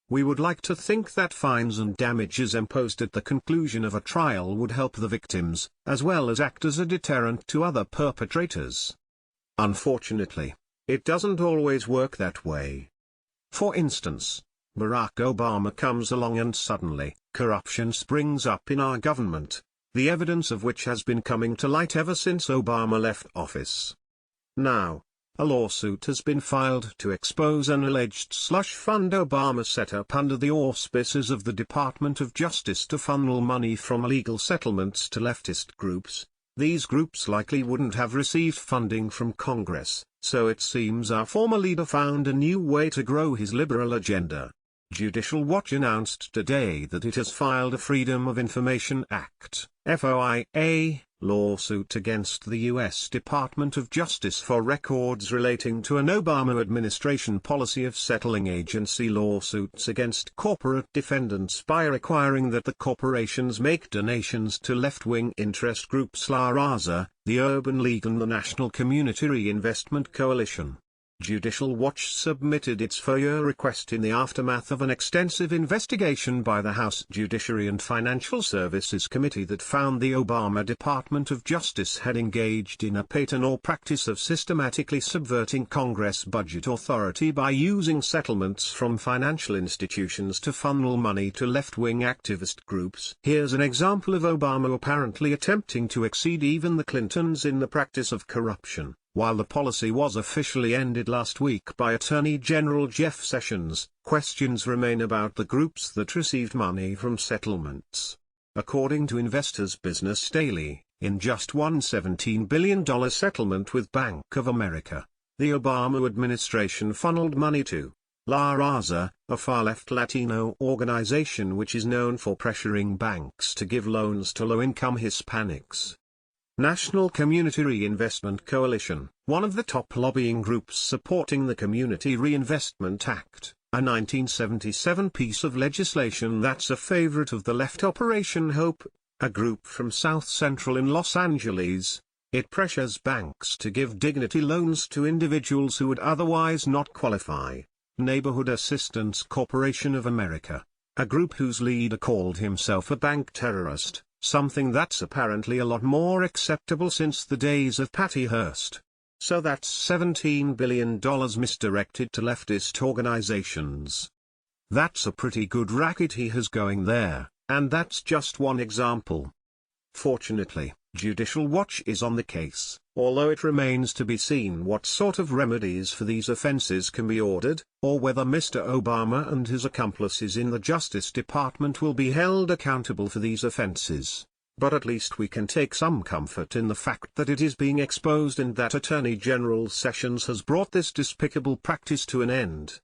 We would like to think that fines and damages imposed at the conclusion of a trial would help the victims, as well as act as a deterrent to other perpetrators. Unfortunately, it doesn't always work that way. For instance, Barack Obama comes along and suddenly, corruption springs up in our government, the evidence of which has been coming to light ever since Obama left office. Now, a lawsuit has been filed to expose an alleged slush fund Obama set up under the auspices of the Department of Justice to funnel money from illegal settlements to leftist groups. These groups likely wouldn't have received funding from Congress, so it seems our former leader found a new way to grow his liberal agenda. Judicial Watch announced today that it has filed a Freedom of Information Act (FOIA) lawsuit against the U.S. Department of Justice for records relating to an Obama administration policy of settling agency lawsuits against corporate defendants by requiring that the corporations make donations to left-wing interest groups La Raza, the Urban League and the National Community Reinvestment Coalition. Judicial Watch submitted its FOIA request in the aftermath of an extensive investigation by the House Judiciary and Financial Services Committee that found the Obama Department of Justice had engaged in a pattern or practice of systematically subverting Congress budget authority by using settlements from financial institutions to funnel money to left-wing activist groups. Here's an example of Obama apparently attempting to exceed even the Clintons in the practice of corruption. While the policy was officially ended last week by Attorney General Jeff Sessions, questions remain about the groups that received money from settlements. According to Investors Business Daily, in just one $17 billion settlement with Bank of America, the Obama administration funneled money to La Raza, a far-left Latino organization which is known for pressuring banks to give loans to low-income Hispanics. National Community Reinvestment Coalition, one of the top lobbying groups supporting the Community Reinvestment Act, a 1977 piece of legislation that's a favorite of the left. Operation Hope, a group from South Central in Los Angeles. It pressures banks to give dignity loans to individuals who would otherwise not qualify. Neighborhood Assistance Corporation of America, a group whose leader called himself a bank terrorist. Something that's apparently a lot more acceptable since the days of Patty Hearst. So that's $17 billion misdirected to leftist organizations. That's a pretty good racket he has going there, and that's just one example. Fortunately, Judicial Watch is on the case, although it remains to be seen what sort of remedies for these offenses can be ordered, or whether Mr. Obama and his accomplices in the Justice Department will be held accountable for these offenses. But at least we can take some comfort in the fact that it is being exposed and that Attorney General Sessions has brought this despicable practice to an end.